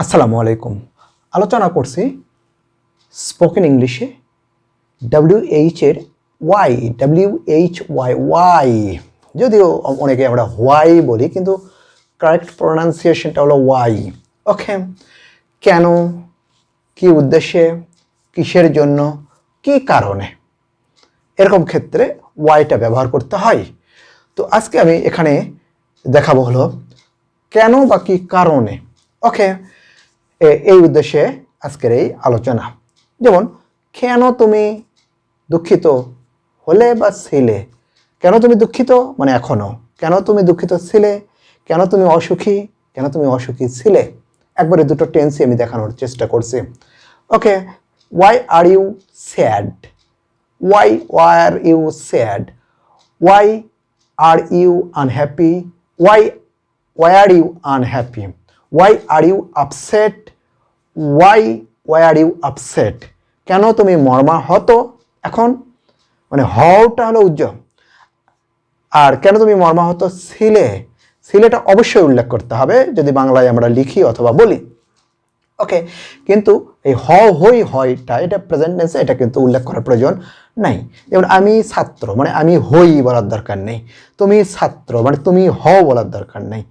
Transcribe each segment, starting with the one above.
আসসালামু আলাইকুম। আলোচনা করছি স্পোকেন ইংলিশে WH এর ওয়াই, WHY। যদিও অনেকে আমরা হোয়াই বলি, কিন্তু কারেক্ট প্রোনাউন্সিয়েশনটা হলো ওয়াই। ওকে, কেন, কি উদ্দেশ্যে, কিসের জন্য, কি কারণে, এরকম ক্ষেত্রে ওয়াইটা ব্যবহার করতে হয়। তো আজকে আমি এখানে দেখাবো হলো কেন বা কি কারণে। ওকে, এই উদ্দেশ্যে আজকের এই আলোচনা। যেমন, কেন তুমি দুঃখিত হলে বা ছিলে, কেন তুমি দুঃখিত মানে এখনো, কেন তুমি দুঃখিত ছিলে, কেন তুমি অসুখী, কেন তুমি অসুখী ছিলে, একবারে দুটো টেন্সই আমি দেখানোর চেষ্টা করছি। Okay, why are you sad, why are you sad, why are you unhappy, why are you unhappy, why are you upset, why are you upset, কেন তুমি মর্মাহত এখন, মানে হওয়াটা হলো উজ্জ্বল, আর কেন তুমি মর্মাহত ছিলে, ছিলেটা অবশ্যই উল্লেখ করতে হবে যদি বাংলায় আমরা লিখি অথবা বলি। ওকে, কিন্তু এই হয়টা এটা প্রেজেন্ট টেন্সে, এটা কিন্তু উল্লেখ করার প্রয়োজন নাই। যেমন আমি ছাত্র মানে আমি হই বলার দরকার নেই, তুমি ছাত্র মানে তুমি হও বলার দরকার নেই।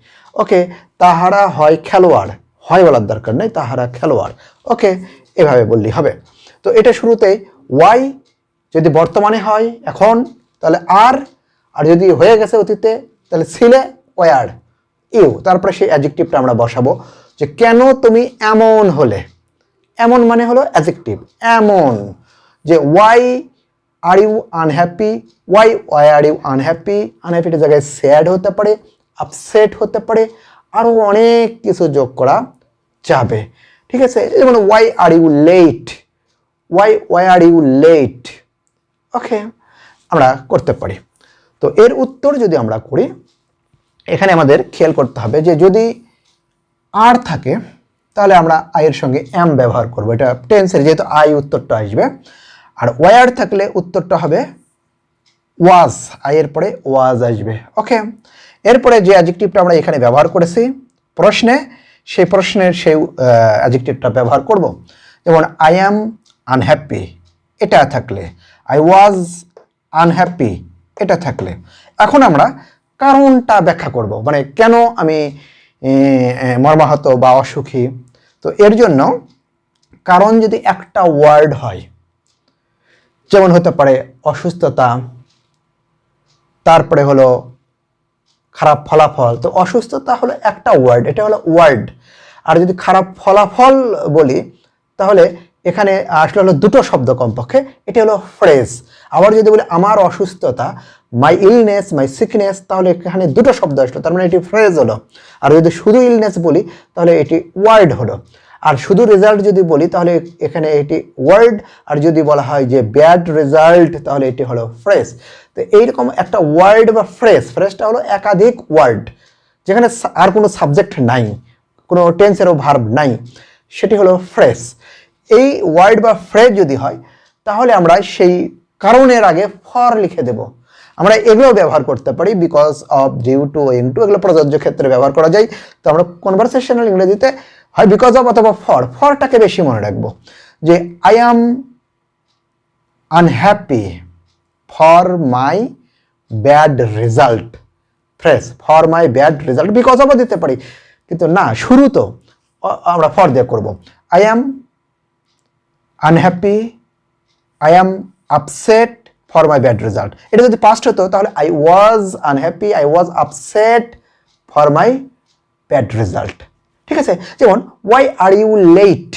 ওকে, তাহারা হয় খেলোয়াড়, হয় বলার দরকার নেই, তাহারা খেলোয়াড়। ওকে, এভাবে বললেই হবে। তো এটা শুরুতে ওয়াই, যদি বর্তমানে হয় এখন তাহলে আর যদি হয়ে গেছে অতীতে তাহলে ছিলে ওয়ার ইউ, তারপরে সেই অ্যাডজেক্টিভটা আমরা বসাবো যে কেন তুমি এমন হলে। এমন মানে হলো অ্যাডজেক্টিভ, এমন, যে why are you unhappy, why are you unhappy, আনহ্যাপিটার জায়গায় স্যাড হতে পারে, আপসেট হতে পারে, আরও অনেক কিছু যোগ করা যাবে। ঠিক আছে, যেমন why are you late, why are you late. Okay, আমরা করতে পারি। তো এর উত্তর যদি আমরা করি, এখানে আমাদের খেয়াল করতে হবে যে যদি আর থাকে তাহলে আমরা আইয়ের সঙ্গে এম ব্যবহার করব, এটা টেন্সের, যেহেতু আই উত্তরটা আসবে। আর ওয়ার থাকলে উত্তরটা হবে ওয়াজ, আইয়ের পরে ওয়াজ আসবে। ওকে, এরপরে যে অ্যাডজেক্টিভটা আমরা এখানে ব্যবহার করেছি প্রশ্নে, সেই প্রশ্নের সেই অ্যাডজেক্টিভটা ব্যবহার করব। যেমন আই অ্যাম আনহ্যাপি এটা থাকলে, আই ওয়াজ আনহ্যাপি এটা থাকলে, এখন আমরা কারণটা ব্যাখ্যা করব, মানে কেন আমি মর্মাহত বা অসুখী। তো এর জন্য কারণ যদি একটা ওয়ার্ড হয়, যেমন হতে পারে অসুস্থতা, তারপরে হলো খারাপ ফলাফল। তো অসুস্থতা হলো একটা ওয়ার্ড, এটা হলো ওয়ার্ড। আর যদি খারাপ ফলাফল বলি তাহলে এখানে আসলে হলো দুটো শব্দ কমপক্ষে, এটা হলো ফ্রেজ। আবার যদি বলি আমার অসুস্থতা, মাই ইলনেস, মাই সিকনেস, তাহলে এখানে দুটো শব্দ আসলো, তার মানে এটি ফ্রেজ হলো। আর যদি শুধু ইলনেস বলি তাহলে এটি ওয়ার্ড হলো। আর শুধু রেজাল্ট যদি বলি তাহলে এখানে এটি ওয়ার্ড, আর যদি বলা হয় যে ব্যাড রেজাল্ট তাহলে এটি হলো ফ্রেজ। তো এইরকম একটা ওয়ার্ড বা ফ্রেজটা হলো একাধিক ওয়ার্ড, যেখানে আর কোনো সাবজেক্ট নাই, কোনো টেন্সেরও ভার্ব নাই, সেটি হলো ফ্রেজ। এই ওয়ার্ড বা ফ্রেজ যদি হয় তাহলে আমরা সেই কারণের আগে ফর লিখে দেব। আমরা এগুলো ব্যবহার করতে পারি, because of, due to, owing to, এগুলো প্রযোজ্য ক্ষেত্রে ব্যবহার করা যায়। তো আমরা কনভারসেশনাল ইংরেজিতে হয় বিকজ অফ অথবা ফরটাকে বেশি মনে রাখবো, যে I am unhappy for my bad result, phrase for my bad result, because অফও দিতে পারি, কিন্তু না, শুরু তো আমরা ফর দিয়ে করবো। I am unhappy, I am upset for my bad result. এটা যদি পাস্ট হতো তাহলে I was unhappy, I was upset for my bad result. ঠিক আছে, যেমন ওয়াই আর ইউ লেট,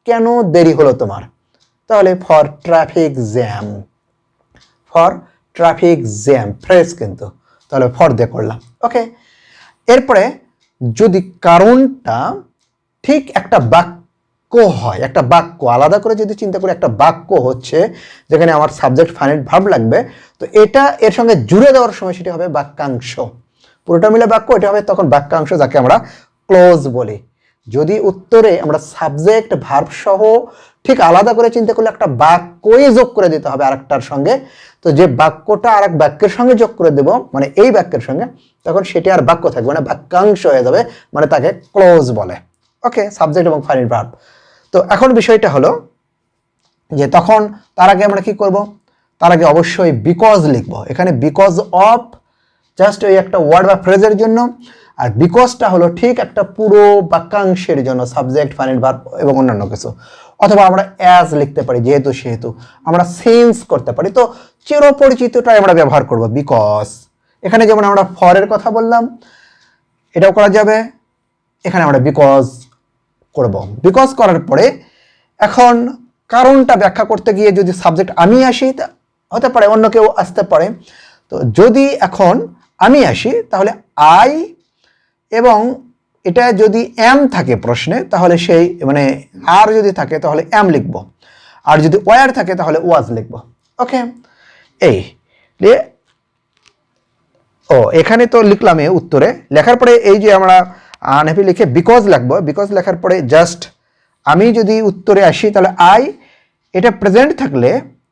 কেন দেরি হলো তোমার, তাহলে for traffic jam, for traffic jam phrase কিন্তু, তাহলে ফর দিয়ে করলাম। ওকে, এরপরে যদি কারণটা ঠিক একটা বাক্য হয়, একটা বাক্য আলাদা করে যদি চিন্তা করি, একটা বাক্য হচ্ছে যেখানে আমার সাবজেক্ট ফাইনাইট ভার্ব লাগবে, তো এটা এর সঙ্গে জুড়ে দেওয়ার সময় সেটি হবে বাক্যাংশ, পুরোটা মিলে বাক্য, এটা হবে তখন বাক্যাংশ, যাকে আমরা ক্লোজ বলি। যদি উত্তরে আমরা সাবজেক্ট ভার্ব সহ ঠিক আলাদা করে চিন্তা করলে একটা বাক্যই যোগ করে দিতে হবে আরেকটার সঙ্গে, তো যে বাক্যটা আরেক বাক্যের সঙ্গে যোগ করে দেব, মানে এই বাক্যের সঙ্গে, তখন সেটি আর বাক্য থাকবে না, বাক্যাংশ হয়ে যাবে, মানে তাকে ক্লোজ বলে। ওকে, সাবজেক্ট এবং ফাইনাইট ভার্ব। তো এখন বিষয়টা হলো যে তখন তার আগে আমরা কি করব, তার আগে অবশ্যই বিকজ লিখব। এখানে বিকজ অফ জাস্ট ওই একটা ওয়ার্ড বা ফ্রেজের জন্য, আর বিকজটা হলো ঠিক একটা পুরো বাক্যাংশের জন্য, সাবজেক্ট ফাইনাইট ভার্ব এবং অন্যান্য কিছু। অথবা আমরা অ্যাজ লিখতে পারি, যেহেতু সেহেতু। আমরা সিন্স করতে পারি। তো চিরপরিচিতটাই আমরা ব্যবহার করব, বিকজ। এখানে যেমন আমরা ফরের কথা বললাম, এটাও করা যাবে। এখানে আমরা বিকজ করব। বিকজ করার পরে এখন কারণটা ব্যাখ্যা করতে গিয়ে যদি সাবজেক্ট আমি আসি, হতে পারে অন্য কেউ আসতে পারে। তো যদি এখন আমি আসি তাহলে আই, এবং এটা যদি এম থাকে প্রশ্নে তাহলে সেই মানে আর যদি থাকে তাহলে এম লিখব, আর যদি ওয়ার থাকে তাহলে ওয়াজ লিখব। ওকে, এই এখানে তো লিখলাম উত্তরে। লেখার পরে এই যে আমরা আনহ্যাপি লিখে বিকজ লিখবো। বিকজ লেখার পরে জাস্ট আমি যদি উত্তরে আসি তাহলে আই, এটা প্রেজেন্ট থাকলে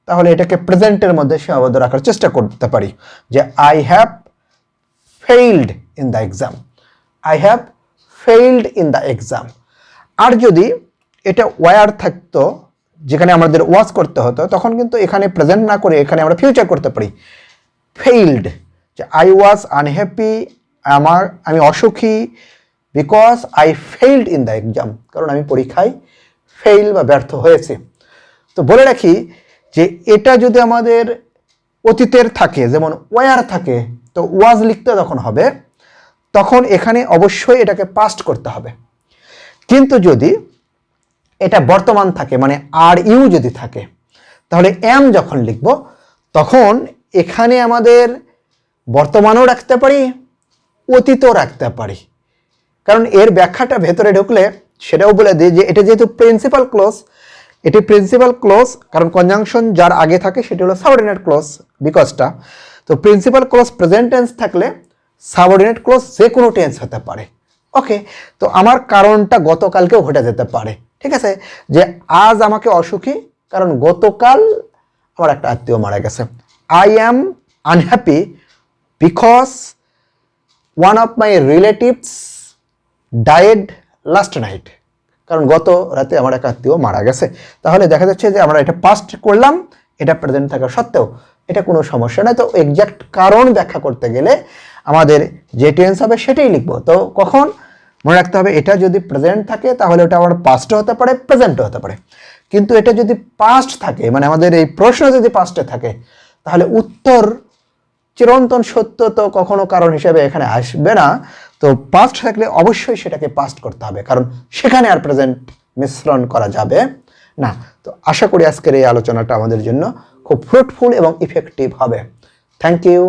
তাহলে এটাকে প্রেজেন্টের মধ্যে সীমাবদ্ধ রাখার চেষ্টা করতে পারি, যে I have failed in the exam. I have failed in the exam. আর যদি এটা ওয়ার থাকতো, যেখানে আমাদের ওয়াজ করতে হতো, তখন কিন্তু এখানে প্রেজেন্ট না করে এখানে আমরা ফিউচার করতে পারি, ফেইলড, যে আই ওয়াজ আনহ্যাপি, আমি অসুখী, because I failed in the exam, কারণ আমি পরীক্ষায় ফেইল বা ব্যর্থ হয়েছি। তো বলে রাখি যে এটা যদি আমাদের অতীতের থাকে, যেমন ওয়ার থাকে, তো ওয়াজ লিখতে যখন হবে তখন এখানে অবশ্যই এটাকে পাস্ট করতে হবে। কিন্তু যদি এটা বর্তমান থাকে, মানে আর ইউ যদি থাকে, তাহলে এম যখন লিখব তখন এখানে আমাদের বর্তমানও রাখতে পারি, অতীতও রাখতে পারি। কারণ এর ব্যাখ্যাটা ভেতরে ঢুকলে সেটাও বলে দিই যে এটা যেহেতু প্রিন্সিপাল ক্লজ, এটি প্রিন্সিপাল ক্লজ, কারণ কনজাংশন যার আগে থাকে সেটি হলো সাবঅর্ডিনেট ক্লজ, বিকজটা। তো প্রিন্সিপাল ক্লজ প্রেজেন্ট টেন্স থাকলে সাবঅর্ডিনেট ক্লজ যে কোনো টেন্স হতে পারে। ওকে, তো আমার কারণটা গতকালকেও ঘটে যেতে পারে, ঠিক আছে, যে আজ আমাকে অসুখী কারণ গতকাল আমার একটা আত্মীয় মারা গেছে। I am unhappy because one of my relatives died last night, কারণ গত রাতে আমার এক আত্মীয় মারা গেছে। তাহলে দেখা যাচ্ছে যে আমরা এটা পাস্ট করলাম, এটা প্রেজেন্ট থাকা সত্ত্বেও এটা কোনো সমস্যা নয়। তো এক্সাক্ট কারণ ব্যাখ্যা করতে গেলে আমাদের যে টেন্স হবে সেটাই লিখবো। তো কখন মনে রাখতে হবে, এটা যদি প্রেজেন্ট থাকে তাহলে ওটা আমার পাস্টও হতে পারে, প্রেজেন্টও হতে পারে। কিন্তু এটা যদি পাস্ট থাকে, মানে আমাদের এই প্রশ্ন যদি পাস্টে থাকে, তাহলে উত্তর চিরন্তন সত্য তো কখনো কারণ হিসেবে এখানে আসবে না। তো পাস্ট থাকলে অবশ্যই সেটাকে পাস্ট করতে হবে, কারণ সেখানে আর প্রেজেন্ট মিশ্রণ করা যাবে না। তো আশা করি আজকের এই আলোচনাটা আমাদের জন্য খুব ফ্রুটফুল এবং ইফেক্টিভ হবে। Thank you.